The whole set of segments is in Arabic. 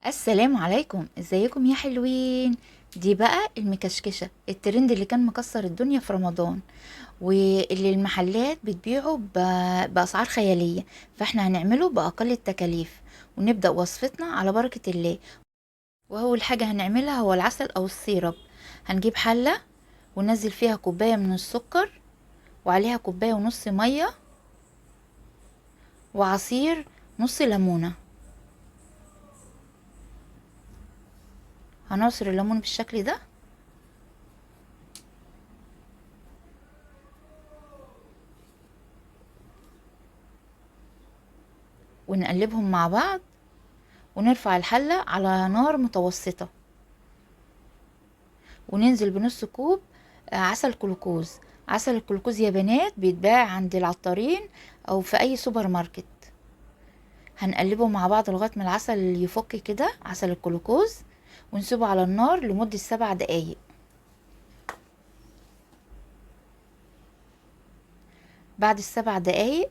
السلام عليكم، ازيكم يا حلوين؟ دي بقى المكشكشة، الترند اللي كان مكسر الدنيا في رمضان، واللي المحلات بتبيعه بأسعار خيالية. فاحنا هنعمله بأقل التكاليف، ونبدأ وصفتنا على بركة الله. وأول حاجة هنعملها هو العسل أو السيرب. هنجيب حلة وننزل فيها كوباية من السكر، وعليها كوباية ونص مية، وعصير نص ليمونة. هنعصر الليمون بالشكل ده، ونقلبهم مع بعض، ونرفع الحلة على نار متوسطة، وننزل بنص كوب عسل كلوكوز. عسل الكلوكوز يا بنات بيتباع عند العطارين او في اي سوبر ماركت. هنقلبه مع بعض لغاية ما العسل يفك كده، عسل الكلوكوز، ونسيبه على النار لمدة 7 دقايق. بعد ال7 دقايق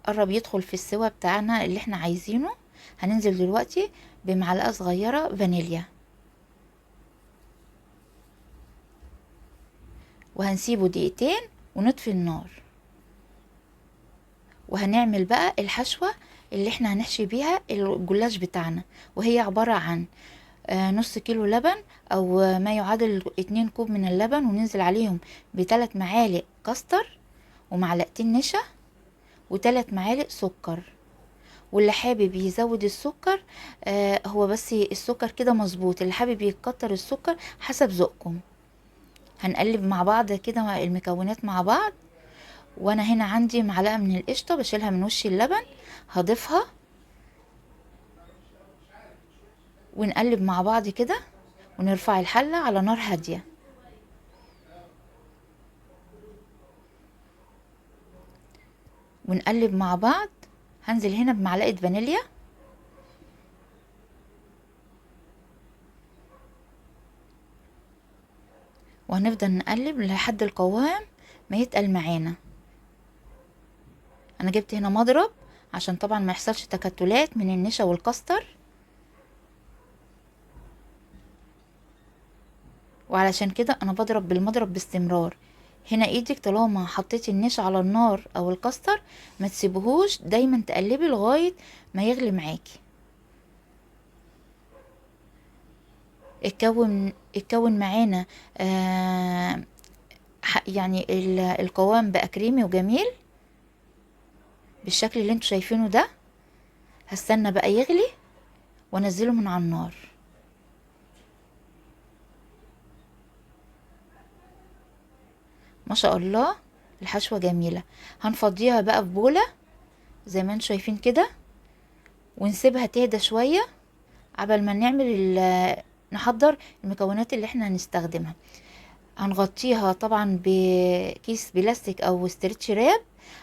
قرب يدخل في السوا بتاعنا اللي احنا عايزينه. هننزل دلوقتي بمعلقة صغيرة فانيليا، وهنسيبه دقيقتين ونطفي النار. وهنعمل بقى الحشوة اللي احنا هنحشي بيها الجلاش بتاعنا، وهي عبارة عن نص كيلو لبن، او ما يعادل 2 كوب من اللبن، وننزل عليهم ب3 معالق كاستر، ومعلقتين نشا، و3 معالق سكر. واللي حابب يزود السكر هو بس السكر كده مظبوط، اللي حابب يكتر السكر حسب ذوقكم. هنقلب مع بعض كده المكونات مع بعض. وانا هنا عندي معلقة من القشطة بشيلها من وش اللبن، هضيفها ونقلب مع بعض كده، ونرفع الحلة على نار هادية. ونقلب مع بعض. هنزل هنا بمعلقة فانيليا، وهنفضل نقلب لحد القوام ما يتقل معانا. انا جبت هنا مضرب عشان طبعا ما يحصلش تكتلات من النشا والكاستر، وعلشان كده انا بضرب بالمضرب باستمرار. هنا ايدك طالما حطيتي النشا على النار او الكاستر ما تسيبهوش، دايما تقلبي لغاية ما يغلي معاكي. اتكون معانا آه يعني القوام بقى كريمي وجميل بالشكل اللي انتوا شايفينه ده. هستنى بقى يغلي وانزله من على النار. ما شاء الله، الحشوة جميلة. هنفضيها بقى في بولة زي ما انتوا شايفين كده، ونسيبها تهدى شوية عبال ما نحضر المكونات اللي احنا هنستخدمها. هنغطيها طبعا بكيس بلاستيك او استرتش راب،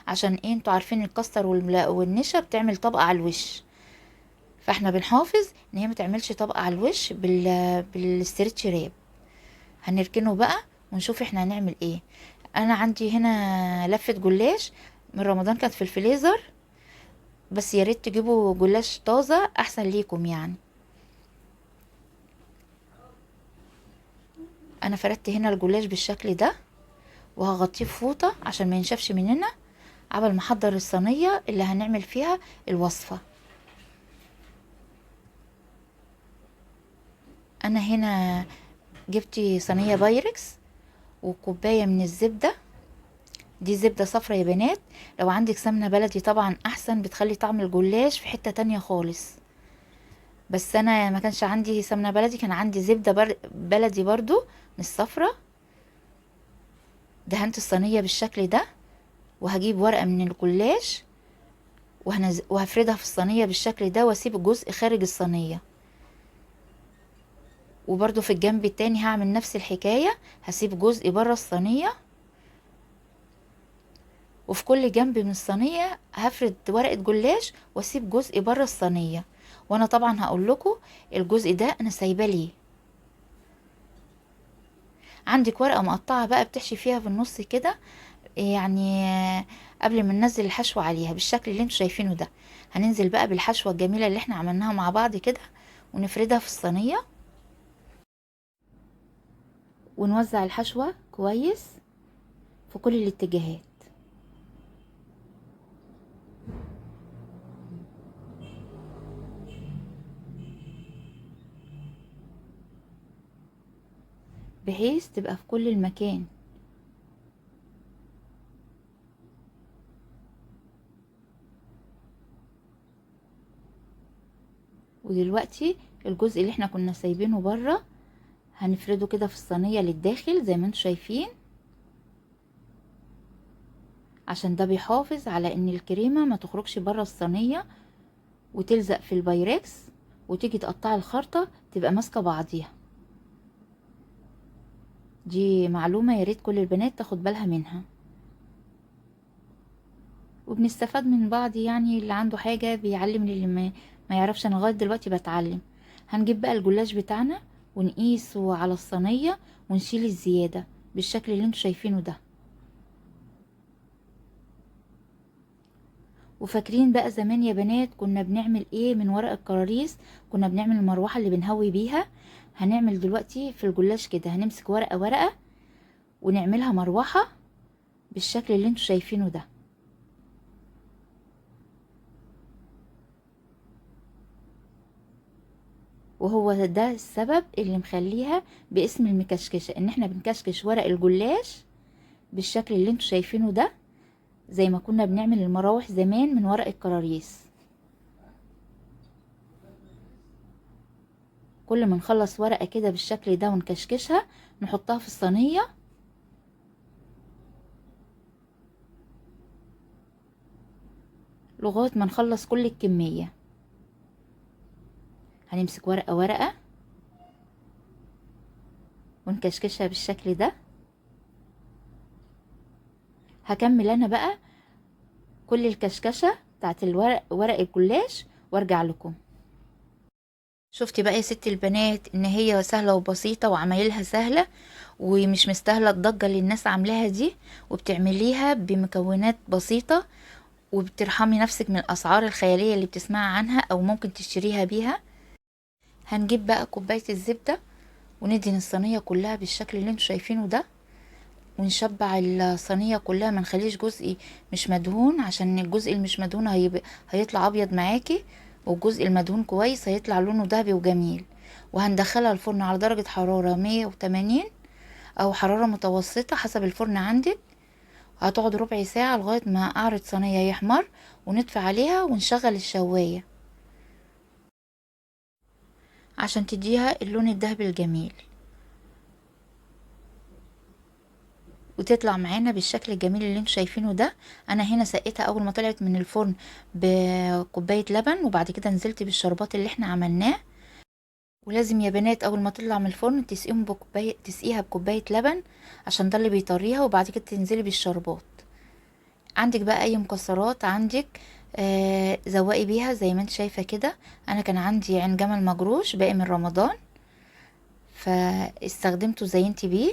عشان ايه؟ انتوا عارفين الكاستر والنشا بتعمل طبقة على الوش، فاحنا بنحافظ ان هي ما تعملش طبقة على الوش بالاسترتش راب. هنركنه بقى ونشوف احنا هنعمل ايه. انا عندي هنا لفة جلاش من رمضان كانت في الفريزر، بس يا ريت تجيبوا جلاش طازة احسن ليكم يعني. انا فردت هنا الجلاش بالشكل ده، وهغطيه بفوطة عشان ما ينشفش مننا قبل ما احضر الصينية اللي هنعمل فيها الوصفة. انا هنا جبت صينية بايركس وكوباية من الزبدة. دي زبدة صفرا يا بنات، لو عندك سمنة بلدي طبعا احسن، بتخلي طعم الجلاش في حتة تانية خالص. بس انا ما كانش عندي سمنة بلدي، كان عندي زبدة بلدي برضو من الصفرا. دهنت الصينية بالشكل ده، وهجيب ورقة من الجلاش وهفردها في الصينية بالشكل ده، واسيب الجزء خارج الصينية. وبرضو في الجنب التاني هعمل نفس الحكاية، هسيب جزء بره الصينية، وفي كل جنب من الصينية هفرد ورقة جلاش واسيب جزء بره الصينية. وانا طبعا هقول لكم الجزء ده انا سايباه ليه. عندك ورقة مقطعة بقى بتحشي فيها في النص كده يعني قبل ما ننزل الحشوة عليها بالشكل اللي انتوا شايفينه ده. هننزل بقى بالحشوة الجميلة اللي احنا عملناها مع بعض كده، ونفردها في الصينية، ونوزع الحشوة كويس في كل الاتجاهات. بحيث تبقى في كل المكان. ودلوقتي الجزء اللي احنا كنا سايبينه بره هنفرده كده في الصينية للداخل زي ما انتوا شايفين، عشان ده بيحافظ على ان الكريمة ما تخرجش بره الصينية وتلزق في البايركس، وتيجي تقطع الخرطة تبقى ماسكة بعضيها. دي معلومة ياريت كل البنات تاخد بالها منها، وبنستفاد من بعض. يعني اللي عنده حاجة بيعلم اللي ما يعرفش. انا لغاية دلوقتي بتعلم. هنجيب بقى الجلاش بتاعنا ونقيسه على الصينية ونشيل الزيادة بالشكل اللي انتوا شايفينه ده. وفاكرين بقى زمان يا بنات كنا بنعمل ايه من ورق الكراريس؟ كنا بنعمل المروحة اللي بنهوي بيها. هنعمل دلوقتي في الجلاش كده، هنمسك ورقة ورقة ونعملها مروحة بالشكل اللي انتوا شايفينه ده. وهو ده السبب اللي مخليها باسم المكشكشة، ان احنا بنكشكش ورق الجلاش بالشكل اللي انتوا شايفينه ده، زي ما كنا بنعمل المراوح زمان من ورق الكراريس. كل ما نخلص ورقة كده بالشكل ده ونكشكشها نحطها في الصينية، لغاية ما نخلص كل الكمية. هنمسك ورقة ورقة ونكشكشها بالشكل ده. هكمل انا بقى كل الكشكشة بتاعت ورق الجلاش وارجع لكم. شفتي بقى يا ست البنات ان هي سهلة وبسيطة وعمايلها سهلة، ومش مستاهلة الضجة اللي الناس عاملاها دي، وبتعمليها بمكونات بسيطة، وبترحمي نفسك من الاسعار الخيالية اللي بتسمعي عنها او ممكن تشتريها بيها. هنجيب بقى كوباية الزبدة وندهن الصينية كلها بالشكل اللي انتوا شايفينه ده، ونشبع الصينية كلها، ما نخليش جزء مش مدهون، عشان الجزء اللي مش مدهون هيطلع ابيض معاكي، والجزء المدهون كويس هيطلع لونه ذهبي وجميل. وهندخلها الفرن على درجة حرارة 180 او حرارة متوسطة حسب الفرن عندك. هتقعد ربع ساعة لغاية ما قعرة صينية يحمر، ونطفي عليها ونشغل الشواية عشان تديها اللون الذهبي الجميل، وتطلع معانا بالشكل الجميل اللي انتوا شايفينه ده. انا هنا سقيتها اول ما طلعت من الفرن بكوبايه لبن، وبعد كده نزلت بالشربات اللي احنا عملناه. ولازم يا بنات اول ما تطلع من الفرن تسقيها بكوبايه لبن، عشان ده اللي بيطريها، وبعد كده تنزلي بالشربات. عندك بقى اي مكسرات عندك زوقي بيها زي ما انت شايفه كده. انا كان عندي عين جمل مجروش باقي من رمضان، فاستخدمته زينتي بيه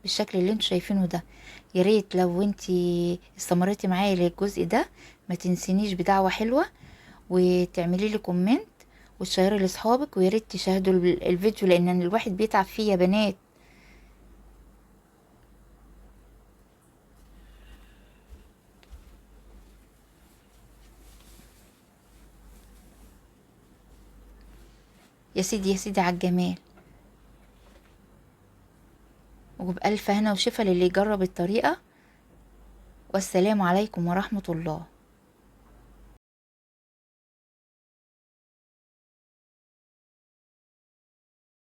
بالشكل اللي انتوا شايفينه ده. يا ريت لو انتي استمرتي معايا للجزء ده ما تنسينيش بدعوة حلوة، وتعملي لي كومنت وتشيري لاصحابك، ويا ريت تشاهدوا الفيديو لان الواحد بيتعب فيه يا بنات. يا سيدي يا سيدي على الجمال، وبألف هنا وشفا للي يجرب الطريقة. والسلام عليكم ورحمة الله.